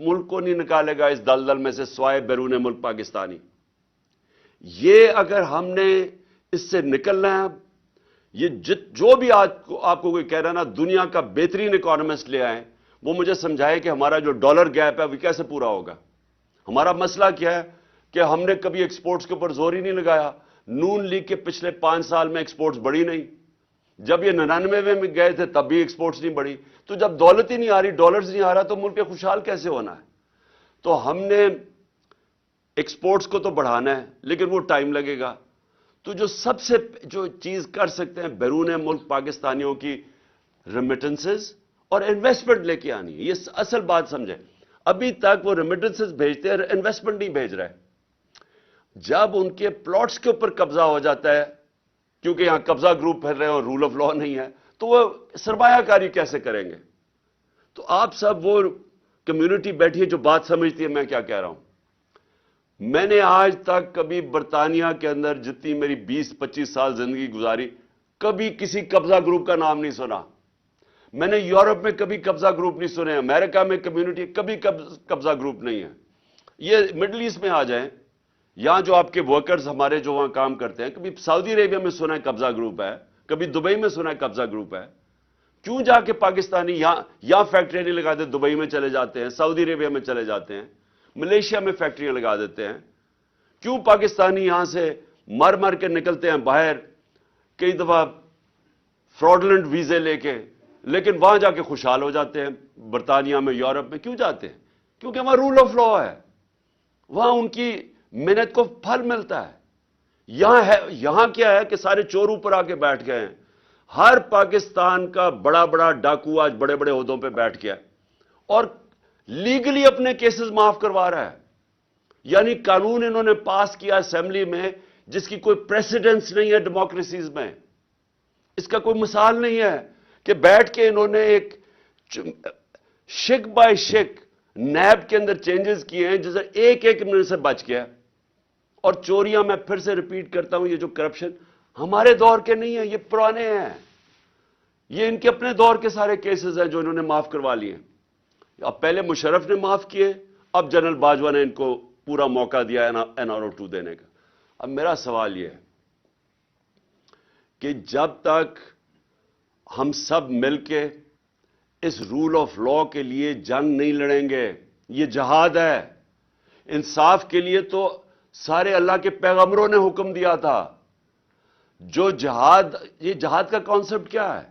ملک کو نہیں نکالے گا اس دلدل میں سے سوائے بیرون ملک پاکستانی. یہ اگر ہم نے اس سے نکلنا ہے، یہ جو بھی آج آپ کو کوئی کہہ رہا ہے نا دنیا کا بہترین اکانومسٹ لے آئیں، وہ مجھے سمجھائے کہ ہمارا جو ڈالر گیپ ہے وہ کیسے پورا ہوگا. ہمارا مسئلہ کیا ہے کہ ہم نے کبھی ایکسپورٹس کے اوپر زور ہی نہیں لگایا. نون لیگ کے پچھلے 5 سال میں ایکسپورٹس بڑھی نہیں. جب یہ 99 میں گئے تھے تب بھی ایکسپورٹس نہیں بڑھی. تو جب دولت ہی نہیں آ رہی، ڈالرز نہیں آ رہا، تو ملک خوشحال کیسے ہونا ہے؟ تو ہم نے ایکسپورٹس کو تو بڑھانا ہے لیکن وہ ٹائم لگے گا. تو جو سب سے جو چیز کر سکتے ہیں بیرون ملک پاکستانیوں کی ریمیٹنسز اور انویسٹمنٹ لے کے آنی ہے. یہ اصل بات سمجھیں. ابھی تک وہ ریمیٹنسز بھیجتے ہیں، انویسٹمنٹ نہیں بھیج رہے. جب ان کے پلاٹس کے اوپر قبضہ ہو جاتا ہے، کیونکہ یہاں قبضہ گروپ پھیل رہے ہیں اور رول آف لا نہیں ہے، تو وہ سرمایہ کاری کیسے کریں گے؟ تو آپ سب وہ کمیونٹی بیٹھی ہے جو بات سمجھتی ہے میں کیا کہہ رہا ہوں. میں نے آج تک کبھی برطانیہ کے اندر جتنی میری 20-25 سال زندگی گزاری، کبھی کسی قبضہ گروپ کا نام نہیں سنا. میں نے یورپ میں کبھی قبضہ گروپ نہیں سنے، امریکہ میں کمیونٹی کبھی قبضہ گروپ نہیں ہے. یہ مڈل ایسٹ میں آ جائیں، یہاں جو آپ کے ورکرز ہمارے جو وہاں کام کرتے ہیں، کبھی سعودی عربیہ میں سنا ہے قبضہ گروپ ہے، کبھی دبئی میں سنا ہے قبضہ گروپ ہے. کیوں جا کے پاکستانی یہاں فیکٹریاں نہیں لگاتے، دبئی میں چلے جاتے ہیں، سعودی عربیہ میں چلے جاتے ہیں، ملیشیا میں فیکٹریاں لگا دیتے ہیں؟ کیوں پاکستانی یہاں سے مر کے نکلتے ہیں باہر کئی دفعہ فراڈلنٹ ویزے لے کے، لیکن وہاں جا کے خوشحال ہو جاتے ہیں؟ برطانیہ میں، یورپ میں کیوں جاتے ہیں؟ کیونکہ وہاں رول آف لا ہے، وہاں ان کی محنت کو پھل ملتا ہے. یہاں کیا ہے کہ سارے چور اوپر آ کے بیٹھ گئے ہیں. ہر پاکستان کا بڑا بڑا ڈاکو آج بڑے بڑے عہدوں پہ بیٹھ گیا اور لیگلی اپنے کیسز معاف کروا رہا ہے. یعنی قانون انہوں نے پاس کیا اسمبلی میں جس کی کوئی پریسیڈنس نہیں ہے ڈیموکریسیز میں. اس کا کوئی مثال نہیں ہے کہ بیٹھ کے انہوں نے ایک شک بائی شک نیب کے اندر چینجز کیے ہیں جسے ایک منٹ سے بچ گیا. اور چوریاں، میں پھر سے ریپیٹ کرتا ہوں، یہ جو کرپشن ہمارے دور کے نہیں ہیں، یہ پرانے ہیں. یہ ان کے اپنے دور کے سارے کیسز ہیں جو انہوں نے معاف کروا لیے. اب پہلے مشرف نے معاف کیے، اب جنرل باجوہ نے ان کو پورا موقع دیا NRO2 دینے کا. اب میرا سوال یہ ہے کہ جب تک ہم سب مل کے اس رول آف لا کے لیے جنگ نہیں لڑیں گے، یہ جہاد ہے. انصاف کے لیے تو سارے اللہ کے پیغمبروں نے حکم دیا تھا. جو جہاد، یہ جہاد کا کانسیپٹ کیا ہے؟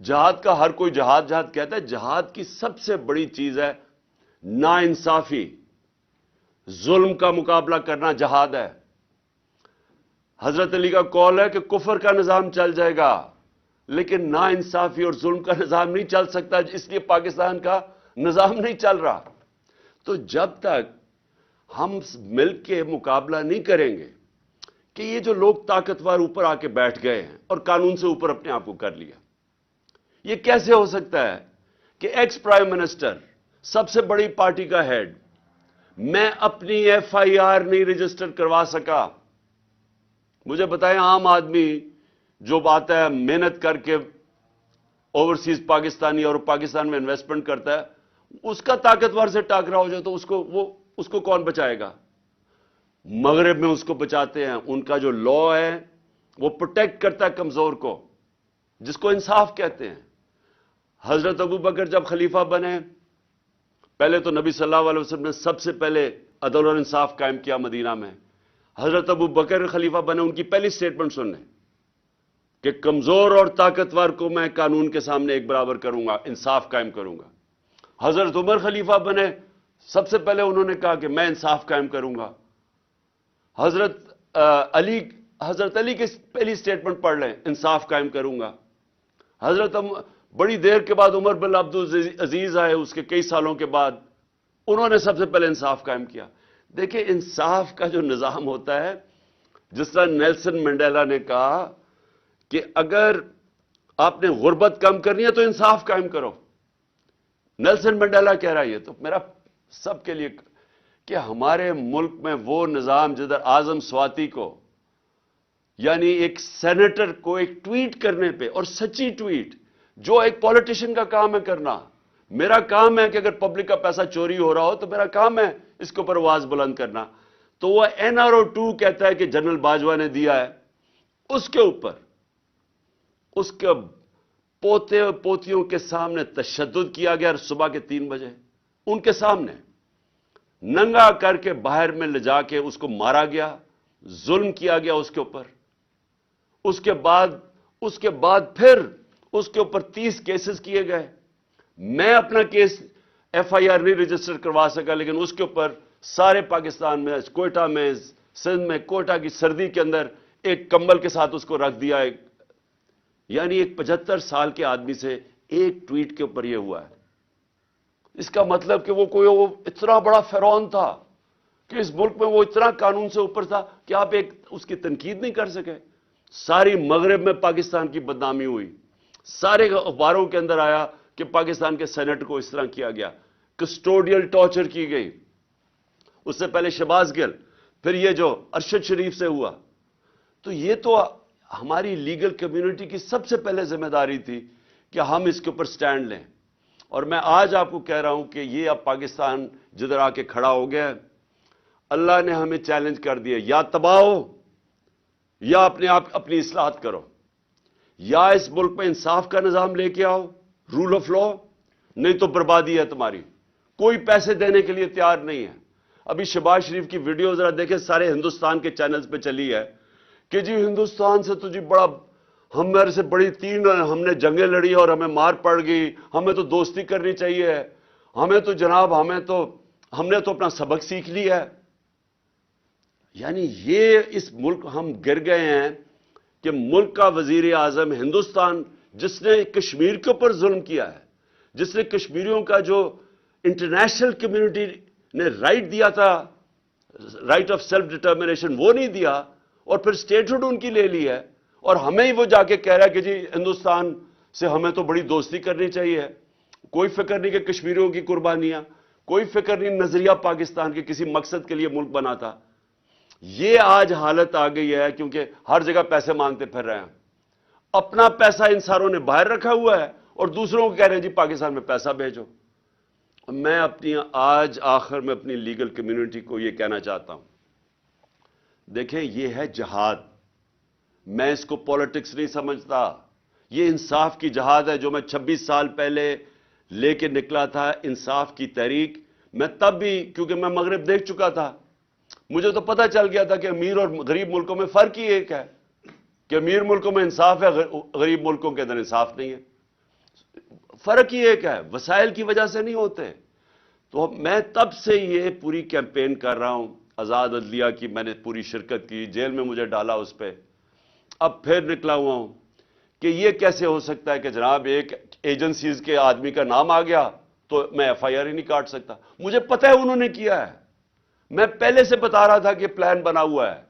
جہاد کا ہر کوئی جہاد کہتا ہے. جہاد کی سب سے بڑی چیز ہے نا انصافی، ظلم کا مقابلہ کرنا جہاد ہے. حضرت علی کا قول ہے کہ کفر کا نظام چل جائے گا لیکن نا انصافی اور ظلم کا نظام نہیں چل سکتا، اس لیے پاکستان کا نظام نہیں چل رہا. تو جب تک ہم مل کے مقابلہ نہیں کریں گے کہ یہ جو لوگ طاقتور اوپر آ کے بیٹھ گئے ہیں اور قانون سے اوپر اپنے آپ کو کر لیا، یہ کیسے ہو سکتا ہے کہ ایکس پرائم منسٹر، سب سے بڑی پارٹی کا ہیڈ، میں اپنی FIR نہیں رجسٹر کروا سکا؟ مجھے بتائیں، عام آدمی جو آتا ہے محنت کر کے اوورسیز پاکستانی اور پاکستان میں انویسٹمنٹ کرتا ہے، اس کا طاقتور سے ٹاکرا ہو جائے تو اس کو کون بچائے گا؟ مغرب میں اس کو بچاتے ہیں. ان کا جو لا ہے وہ پروٹیکٹ کرتا ہے کمزور کو، جس کو انصاف کہتے ہیں. حضرت ابو بکر جب خلیفہ بنے، پہلے تو نبی صلی اللہ علیہ وسلم نے سب سے پہلے عدل اور انصاف قائم کیا مدینہ میں. حضرت ابو بکر خلیفہ بنے، ان کی پہلی سٹیٹمنٹ سن لیں کہ کمزور اور طاقتور کو میں قانون کے سامنے ایک برابر کروں گا، انصاف قائم کروں گا. حضرت عمر خلیفہ بنے، سب سے پہلے انہوں نے کہا کہ میں انصاف قائم کروں گا. حضرت علی کی پہلی سٹیٹمنٹ پڑھ لیں، انصاف قائم کروں گا. بڑی دیر کے بعد عمر بن عبد العزیز آئے، اس کے کئی سالوں کے بعد، انہوں نے سب سے پہلے انصاف قائم کیا. دیکھیں انصاف کا جو نظام ہوتا ہے، جس طرح نیلسن منڈیلا نے کہا کہ اگر آپ نے غربت کم کرنی ہے تو انصاف قائم کرو. نیلسن منڈیلا کہہ رہا ہے. یہ تو میرا سب کے لیے کہ ہمارے ملک میں وہ نظام جدھر اعظم سواتی کو، یعنی ایک سینیٹر کو ایک ٹویٹ کرنے پہ، اور سچی ٹویٹ جو ایک پولیٹیشین کا کام ہے کرنا، میرا کام ہے کہ اگر پبلک کا پیسہ چوری ہو رہا ہو تو میرا کام ہے اس کے اوپر آواز بلند کرنا. تو وہ NRO2 کہتا ہے کہ جنرل باجوہ نے دیا ہے. اس کے اوپر اس کے پوتے پوتیوں کے سامنے تشدد کیا گیا. صبح کے 3 بجے ان کے سامنے ننگا کر کے باہر میں لے جا کے اس کو مارا گیا, ظلم کیا گیا اس کے اوپر. اس کے بعد پھر اس کے اوپر 30 کیسز کیے گئے. میں اپنا کیس FIR نہیں رجسٹر کروا سکا, لیکن اس کے اوپر سارے پاکستان میں, کوئٹہ میں, سندھ میں, کوئٹہ کی سردی کے اندر ایک کمبل کے ساتھ اس کو رکھ دیا. یعنی ایک 75 سال کے آدمی سے ایک ٹویٹ کے اوپر یہ ہوا ہے. اس کا مطلب کہ وہ اتنا بڑا فرعون تھا کہ اس ملک میں وہ اتنا قانون سے اوپر تھا کہ آپ اس کی تنقید نہیں کر سکے. ساری مغرب میں پاکستان کی بدنامی ہوئی. سارے اخباروں کے اندر آیا کہ پاکستان کے سینٹ کو اس طرح کیا گیا, کسٹوڈیل ٹارچر کی گئی. اس سے پہلے شہباز گل, پھر یہ جو ارشد شریف سے ہوا. تو یہ تو ہماری لیگل کمیونٹی کی سب سے پہلے ذمہ داری تھی کہ ہم اس کے اوپر سٹینڈ لیں. اور میں آج آپ کو کہہ رہا ہوں کہ یہ اب پاکستان جدھر آ کے کھڑا ہو گیا ہے, اللہ نے ہمیں چیلنج کر دیا, یا تباہ ہو یا اپنی اصلاحات کرو, یا اس ملک میں انصاف کا نظام لے کے آؤ, رول آف لا, نہیں تو بربادی ہے تمہاری. کوئی پیسے دینے کے لیے تیار نہیں ہے. ابھی شہباز شریف کی ویڈیو ذرا دیکھیں, سارے ہندوستان کے چینلز پہ چلی ہے کہ جی ہندوستان سے تو جی بڑا, ہمارے سے بڑی 3 ہم نے جنگیں لڑی اور ہمیں مار پڑ گئی, ہمیں تو دوستی کرنی چاہیے, ہمیں تو جناب ہم نے تو اپنا سبق سیکھ لیا ہے. یعنی یہ اس ملک ہم گر گئے ہیں کہ ملک کا وزیر اعظم ہندوستان, جس نے کشمیر کے اوپر ظلم کیا ہے, جس نے کشمیریوں کا جو انٹرنیشنل کمیونٹی نے رائٹ دیا تھا, رائٹ آف سیلف ڈٹرمنیشن, وہ نہیں دیا, اور پھر اسٹیٹہڈ ان کی لے لی ہے, اور ہمیں ہی وہ جا کے کہہ رہا ہے کہ جی ہندوستان سے ہمیں تو بڑی دوستی کرنی چاہیے. کوئی فکر نہیں کہ کشمیریوں کی قربانیاں, کوئی فکر نہیں نظریہ پاکستان کے کسی مقصد کے لیے ملک بنا تھا. یہ آج حالت آ گئی ہے کیونکہ ہر جگہ پیسے مانگتے پھر رہے ہیں. اپنا پیسہ ان ساروں نے باہر رکھا ہوا ہے اور دوسروں کو کہہ رہے ہیں جی پاکستان میں پیسہ بھیجو. میں آج آخر میں اپنی لیگل کمیونٹی کو یہ کہنا چاہتا ہوں, دیکھیں یہ ہے جہاد. میں اس کو پولیٹکس نہیں سمجھتا, یہ انصاف کی جہاد ہے جو میں 26 سال پہلے لے کے نکلا تھا, انصاف کی تحریک. میں تب بھی, کیونکہ میں مغرب دیکھ چکا تھا, مجھے تو پتہ چل گیا تھا کہ امیر اور غریب ملکوں میں فرق ہی ایک ہے, کہ امیر ملکوں میں انصاف ہے, غریب ملکوں کے اندر انصاف نہیں ہے. فرق ہی ایک ہے, وسائل کی وجہ سے نہیں ہوتے. تو میں تب سے یہ پوری کیمپین کر رہا ہوں. آزاد عدلیہ کی میں نے پوری شرکت کی, جیل میں مجھے ڈالا اس پہ. اب پھر نکلا ہوا ہوں کہ یہ کیسے ہو سکتا ہے کہ جناب ایک ایجنسیز کے آدمی کا نام آ گیا تو میں FIR ہی نہیں کاٹ سکتا. مجھے پتہ ہے انہوں نے کیا ہے, میں پہلے سے بتا رہا تھا کہ پلان بنا ہوا ہے.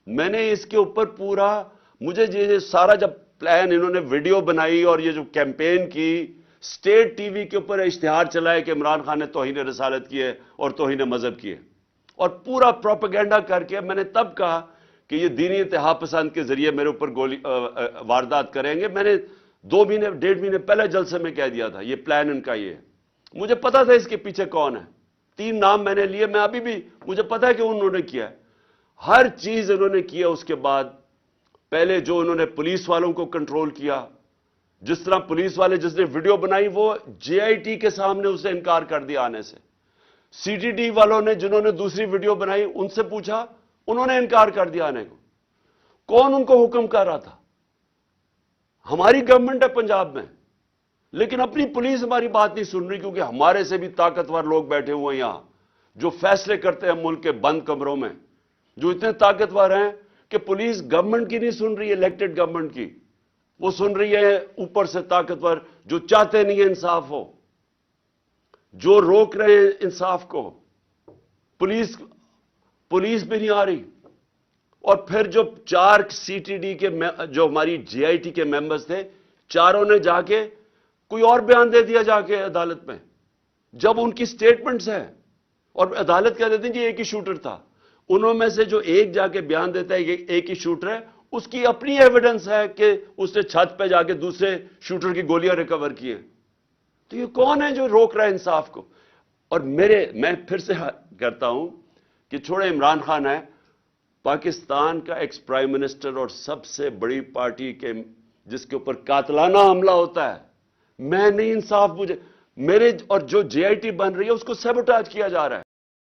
میں نے اس کے اوپر پورا, مجھے یہ سارا جب پلان انہوں نے ویڈیو بنائی اور یہ جو کیمپین کی, اسٹیٹ ٹی وی کے اوپر اشتہار چلائے کہ عمران خان نے توہین رسالت کی ہے اور توہین مذہب کی ہے, اور پورا پروپیگنڈا کر کے میں نے تب کہا کہ یہ دینی انتہا پسند کے ذریعے میرے اوپر واردات کریں گے. میں نے 2 مہینے 1.5 مہینے پہلے جلسے میں کہہ دیا تھا یہ پلان ان کا یہ ہے. مجھے پتا تھا اس کے پیچھے کون ہے, 3 نام میں نے لیے, میں ابھی بھی مجھے پتا ہے کہ انہوں نے کیا ہے. ہر چیز انہوں نے کیا. اس کے بعد پہلے جو انہوں نے پولیس والوں کو کنٹرول کیا, جس طرح پولیس والے جس نے ویڈیو بنائی وہ JIT کے سامنے اسے انکار کر دیا آنے سے. CTD والوں نے جنہوں نے دوسری ویڈیو بنائی ان سے پوچھا, انہوں نے انکار کر دیا آنے کو. کون ان کو حکم کر رہا تھا؟ ہماری گورنمنٹ ہے پنجاب میں, لیکن اپنی پولیس ہماری بات نہیں سن رہی, کیونکہ ہمارے سے بھی طاقتور لوگ بیٹھے ہوئے ہیں یہاں جو فیصلے کرتے ہیں ملک کے بند کمروں میں, جو اتنے طاقتور ہیں کہ پولیس گورنمنٹ کی نہیں سن رہی ہے, الیکٹڈ گورنمنٹ کی, وہ سن رہی ہے اوپر سے طاقتور جو چاہتے نہیں ہے انصاف ہو, جو روک رہے ہیں انصاف کو. پولیس بھی نہیں آ رہی. اور پھر جو 4 CTD کے جو ہماری JIT کے ممبرز تھے, چاروں نے جا کے کوئی اور بیان دے دیا جا کے عدالت میں, جب ان کی سٹیٹمنٹس ہیں, اور عدالت کہہ دیتے ہیں جی ایک ہی شوٹر تھا. انہوں میں سے جو ایک جا کے بیان دیتا ہے کہ ایک ہی شوٹر ہے, اس کی اپنی ایویڈنس ہے کہ اس نے چھت پہ جا کے دوسرے شوٹر کی گولیاں ریکور کی ہیں. تو یہ کون ہے جو روک رہا ہے انصاف کو؟ اور میں پھر سے کرتا ہوں کہ چھوڑے عمران خان ہے، پاکستان کا ایکس پرائم منسٹر اور سب سے بڑی پارٹی کے جس کے اوپر قاتلانہ حملہ ہوتا ہے، میں نہیں انصاف مجھے میرے اور جو جے آئی ٹی بن رہی ہے اس کو سیبوٹاج کیا جا رہا ہے.